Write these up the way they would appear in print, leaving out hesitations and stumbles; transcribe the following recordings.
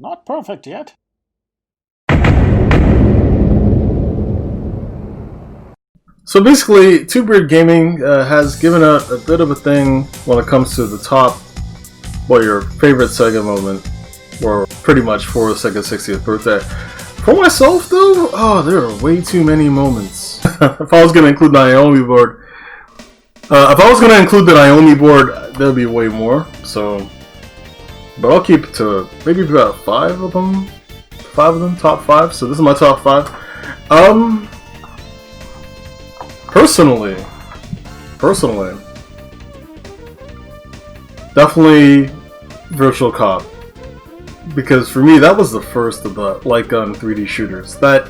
Not perfect yet. So basically, Two Beard Gaming has given out a bit of a thing when it comes to the top, well, your favorite Sega moment, or pretty much for Sega's 60th birthday. For myself, though, oh, there are way too many moments. If I was going to include the Naomi board, there'd be way more. So, but I'll keep it to maybe about five of them, top five. So this is my top five. Personally, definitely Virtual Cop, because for me that was the first of the light gun 3D shooters. That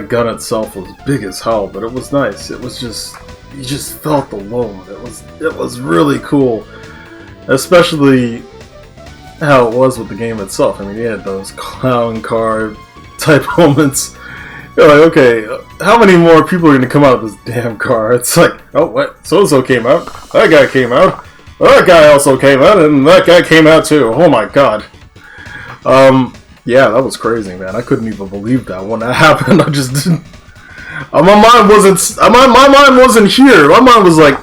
gun itself was big as hell, but it was nice. It was just, you just felt the load. It was really cool, especially how it was with the game itself. I mean, you had those clown car type moments. You're like, okay, how many more people are going to come out of this damn car? It's like, oh, what? So-and-so came out. That guy came out. That guy also came out, and that guy came out too. Oh my god. Yeah, that was crazy, man. I couldn't even believe that when that happened. I just didn't. My mind wasn't here. My mind was like,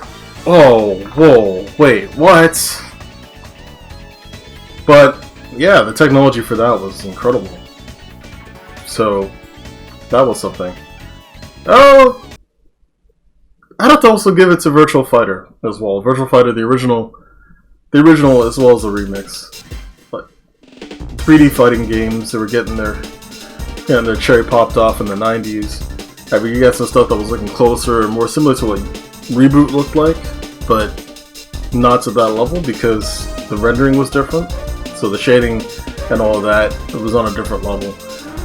oh, whoa, wait, what? But yeah, the technology for that was incredible. So that was something. Oh, I'd have to also give it to Virtua Fighter as well. Virtua Fighter, the original as well as the remix. But 3D fighting games, they were getting their cherry popped off in the 90s. I mean, you got some stuff that was looking closer and more similar to what Reboot looked like, but not to that level because the rendering was different. So the shading and all of that, it was on a different level.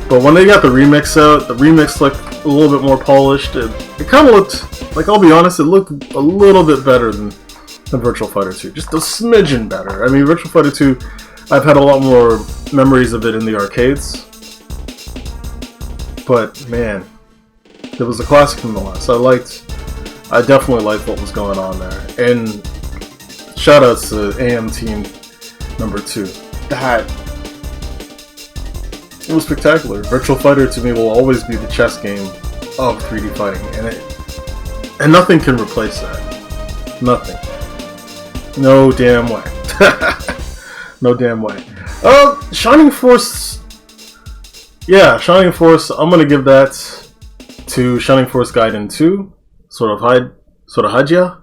But when they got the remix out, the remix looked a little bit more polished. It kind of looked, like, I'll be honest, it looked a little bit better than Virtua Fighter 2. Just a smidgen better. I mean, Virtua Fighter 2, I've had a lot more memories of it in the arcades. But, man, it was a classic nonetheless. I definitely liked what was going on there. And shoutouts to AM Team number 2. It was spectacular. Virtua Fighter to me will always be the chess game of 3D fighting, and nothing can replace that. Nothing. No damn way. No damn way. Shining Force. Yeah, Shining Force. I'm gonna give that to Shining Force Gaiden 2, sort of Hajia,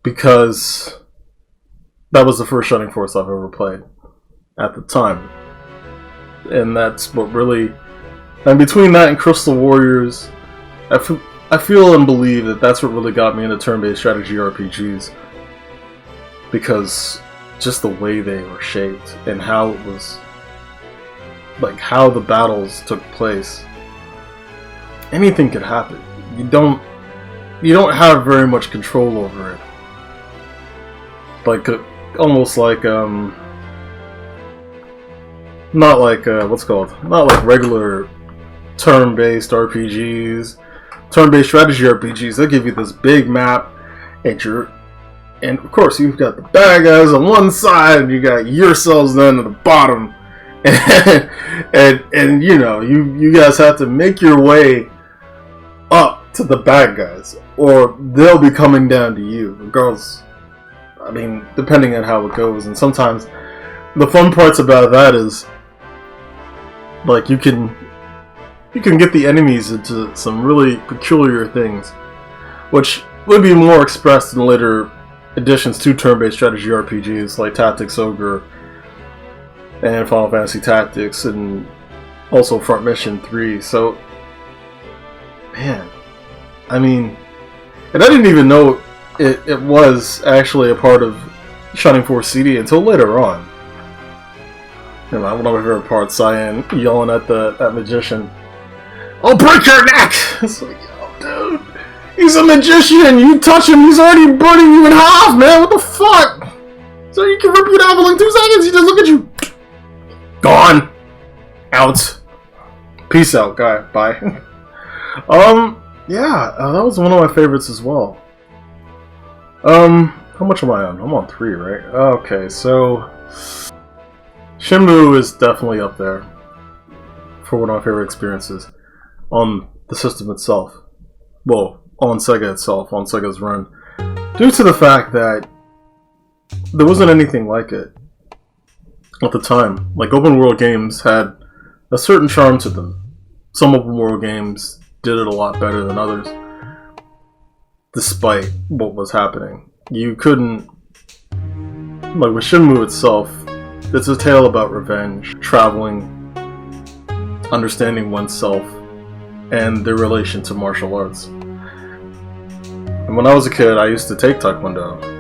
because that was the first Shining Force I've ever played at the time. And that's what really, and between that and Crystal Warriors, I feel and believe that that's what really got me into turn-based strategy RPGs, because just the way they were shaped and how it was, like how the battles took place. Anything could happen. You don't have very much control over it. Like almost like not like not like regular turn-based RPGs, turn-based strategy RPGs. They give you this big map, and of course you've got the bad guys on one side, and you got yourselves then at the bottom, and you know you guys have to make your way up to the bad guys, or they'll be coming down to you, regardless. I mean, depending on how it goes, and sometimes the fun parts about that is, like, you can get the enemies into some really peculiar things, which would be more expressed in later additions to turn-based strategy RPGs like Tactics Ogre and Final Fantasy Tactics, and also Front Mission 3. So, man, I mean, and I didn't even know it was actually a part of Shining Force CD until later on. You know, one of my favorite parts, Cyan yelling at that magician, "I'll break your neck!" It's like, oh, dude, he's a magician. You touch him, he's already burning you in half, man. What the fuck? So you can rip you down for like 2 seconds. He just look at you, gone, out, peace out, guy. Bye. Yeah, that was one of my favorites as well. How much am I on? I'm on 3, right? Okay, so Shenmue is definitely up there for one of my favorite experiences on the system itself. Well, on Sega itself, on Sega's run. Due to the fact that there wasn't anything like it at the time. Like, open world games had a certain charm to them. Some open world games did it a lot better than others, despite what was happening. You couldn't... Like, with Shenmue itself, it's a tale about revenge, traveling, understanding oneself, and their relation to martial arts. And when I was a kid, I used to take Taekwondo.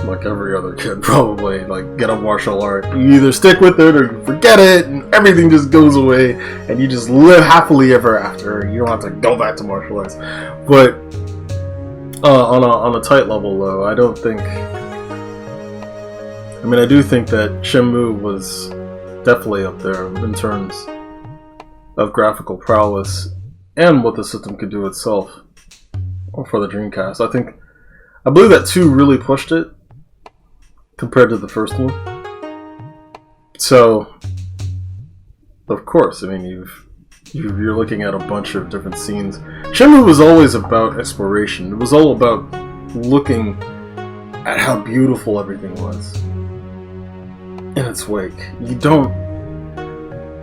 Like every other kid, probably. Like, get a martial art. You either stick with it or you forget it, and everything just goes away, and you just live happily ever after. You don't have to go back to martial arts. But on a tight level, though, I don't think... I mean, I do think that Shenmue was definitely up there in terms of graphical prowess and what the system could do itself for the Dreamcast. I believe that 2 really pushed it compared to the first one. So, of course, I mean, you're looking at a bunch of different scenes. Shenmue was always about exploration. It was all about looking at how beautiful everything was in its wake. You don't...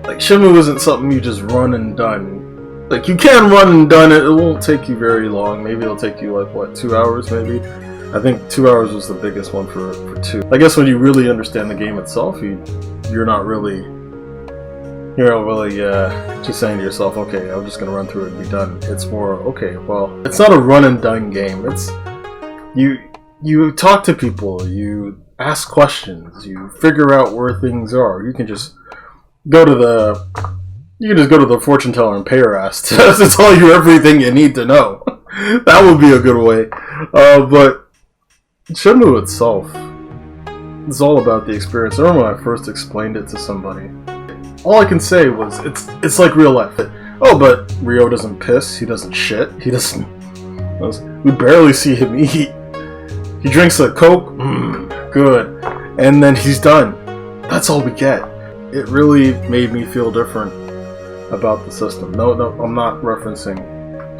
Like, Shenmue isn't something you just run and done. Like, you can run and done it, it won't take you very long. Maybe it'll take you, like, what, 2 hours, maybe? I think 2 hours was the biggest one for 2. I guess when you really understand the game itself, you're not really just saying to yourself, okay, I'm just gonna run through it and be done. It's more, okay, well, it's not a run and done game. It's you talk to people, you ask questions, you figure out where things are. You can just go to the fortune teller and pay her ass to tell you everything you need to know. That would be a good way. But Shenmue itself is all about the experience. I remember when I first explained it to somebody. All I can say was, it's like real life. Oh, but Ryo doesn't piss, he doesn't shit, he doesn't... We barely see him eat. He drinks a Coke, good. And then he's done. That's all we get. It really made me feel different about the system. No, I'm not referencing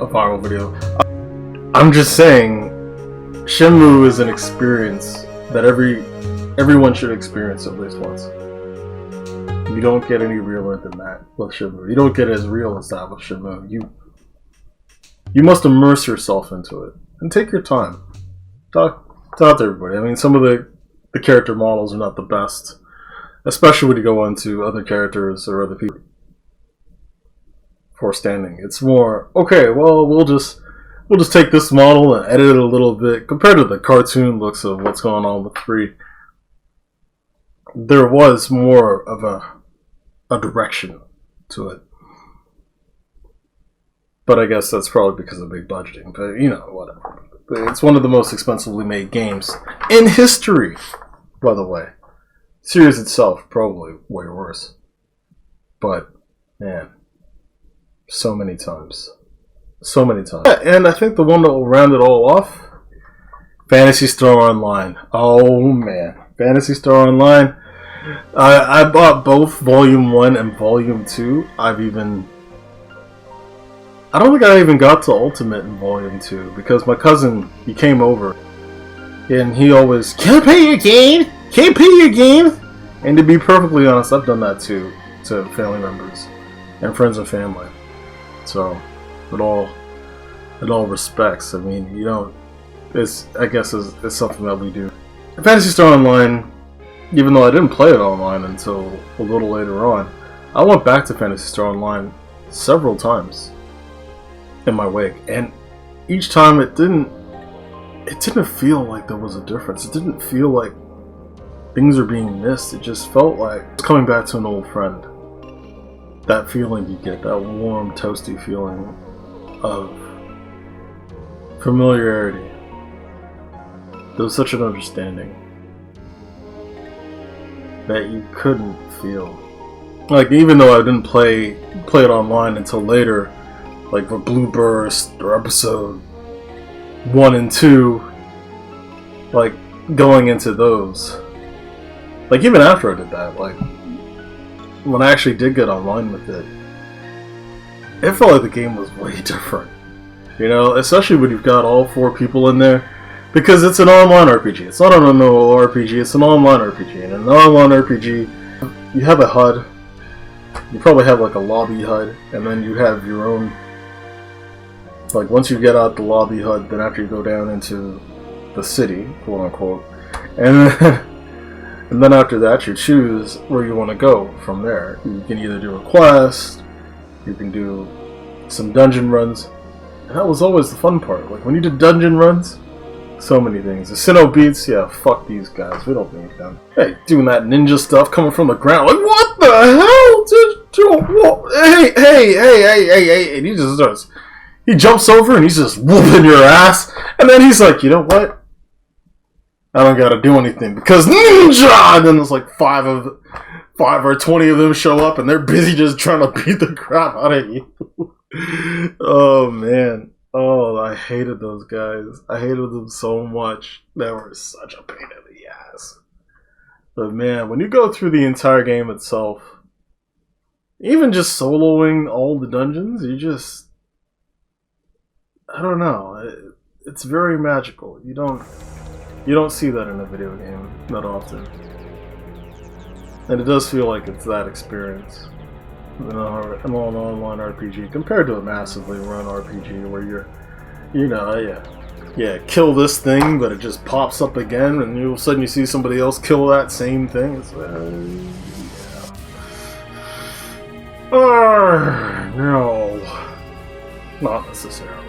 a viral video. I'm just saying, Shenmue is an experience that everyone should experience at least once. You don't get any realer than that with Shenmue. You don't get as real as that with Shenmue. You must immerse yourself into it and take your time. Talk to everybody. I mean, some of the character models are not the best, especially when you go on to other characters or other people for standing. It's more, okay, well, we'll just take this model and edit it a little bit compared to the cartoon looks of what's going on with 3. There was more of a direction to it. But I guess that's probably because of big budgeting. But, you know, whatever. It's one of the most expensively made games in history, by the way. The series itself, probably way worse. But, man, so many times. So many times. And I think the one that will round it all off, Phantasy Star Online. Oh, man. Phantasy Star Online. I bought both Volume 1 and Volume 2. I don't think I even got to Ultimate in Volume 2 because my cousin, he came over and he always, can I play your game? Can I play your game? And to be perfectly honest, I've done that too to family members and friends and family. So, with all respects, I mean, you don't, I guess it's something that we do. Phantasy Star Online, even though I didn't play it online until a little later on, I went back to Phantasy Star Online several times in my wake, and each time it didn't feel like there was a difference. It didn't feel like things are being missed. It just felt like coming back to an old friend. That feeling you get, that warm, toasty feeling of familiarity. There was such an understanding that you couldn't feel. Like, even though I didn't play it online until later, like for Blue Burst or episode 1 and 2, like going into those, like even after I did that, like when I actually did get online with it, it felt like the game was way different. You know, especially when you've got all 4 people in there, because it's an online RPG. It's not an MMORPG, it's an online RPG. And in an online RPG, you have a HUD. You probably have like a lobby HUD, and then you have your own. Like once you get out the lobby HUD, then after you go down into the city, quote unquote, and then after that you choose where you want to go from there. You can either do a quest, you can do some dungeon runs, and that was always the fun part. Like when you did dungeon runs, so many things. The Sinnoh beats, yeah, fuck these guys, we don't need them. Hey, doing that ninja stuff coming from the ground, like what the hell? Hey, and he just starts. He jumps over and he's just whooping your ass, and then he's like, you know what? I don't gotta do anything because ninja. And then there's like 5 or 20 of them show up, and they're busy just trying to beat the crap out of you. Oh man, oh I hated those guys. I hated them so much. They were such a pain in the ass. But man, when you go through the entire game itself, even just soloing all the dungeons, you just, I don't know. It's very magical. You don't see that in a video game that often, and it does feel like it's that experience in an online RPG compared to a massively run RPG where you're, you know, yeah, kill this thing, but it just pops up again, and all of a sudden you see somebody else kill that same thing. It's no, not necessarily.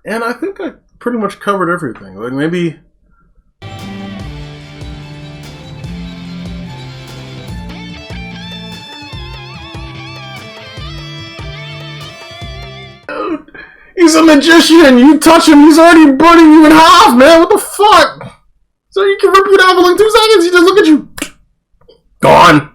And I think I pretty much covered everything. Like maybe dude, he's a magician. You touch him, he's already burning you in half, man. What the fuck? So you can rip you down for like 2 seconds. He just look at you, gone.